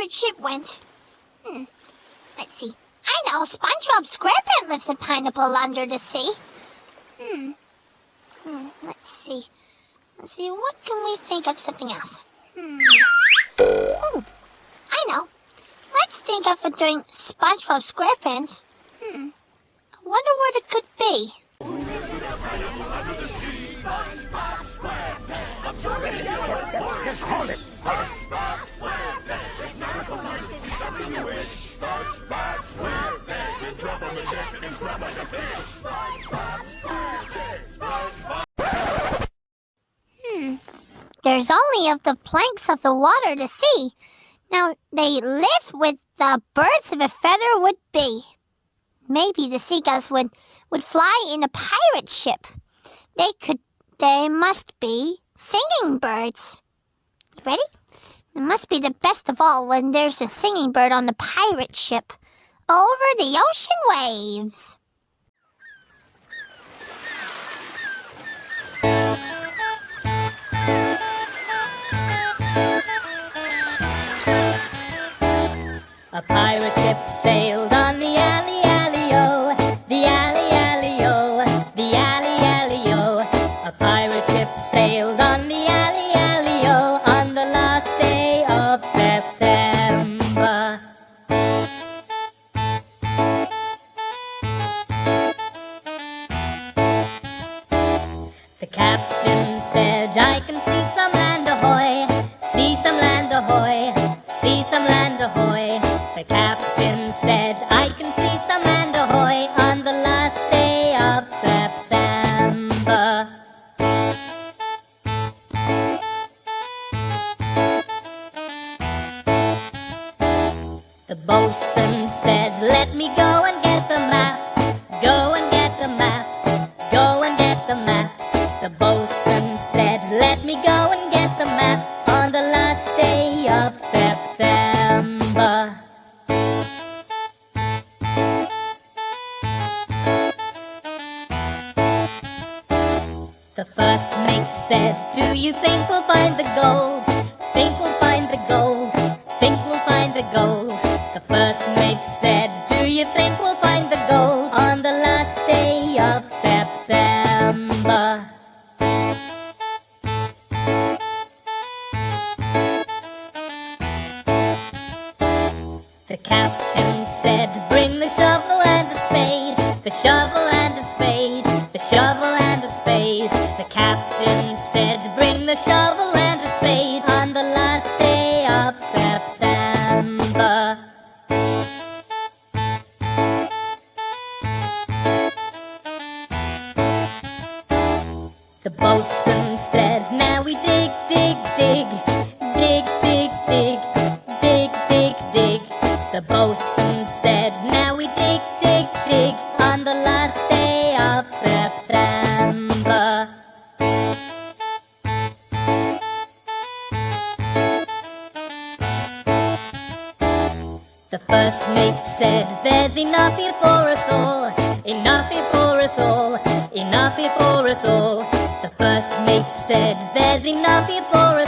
pirate ship went. Let's see. I know, SpongeBob SquarePants lives in Pineapple under the sea. Let's see. What can we think of something else? Oh, I know. Let's think of it during SpongeBob SquarePants. I wonder what it could be. There's only of the planks of the water to see. Now, they live with the birds of a feather would be. Maybe the seagulls would fly in a pirate ship. They must be singing birds. Ready? It must be the best of all when there's a singing bird on the pirate ship over the ocean waves. A pirate ship sailed on the alley, alley-o, the alley, alley-o, the alley, alley-o. A pirate ship sailed on the alley, alley-o, on the last day of September. The captain said, I can see some land ahoy, see some land ahoy, see some land ahoy. The captain said, I can see some land ahoy on the last day of September. The boatswain said, let me go and get the map, go and get the map, go and get the map. The boatswain said, let me go and get the map on the last day of September. The first mate said, do you think we'll find the gold? Think we'll find the gold? Think we'll find the gold? The first mate said, do you think we'll find the gold on the last day of September? The captain said, bring the shovel and a spade, the shovel and a spade, the shovel and a spade. The captain said, bring the shovel and a spade on the last day of September. The boatswain said, now we dig, dig, dig, dig, dig, dig, dig, dig, dig. The boatswain said, now we dig, dig, dig on the last day of September. The first mate said, there's enough here for us all, enough here for us all, enough here for us all. The first mate said, there's enough here for us all.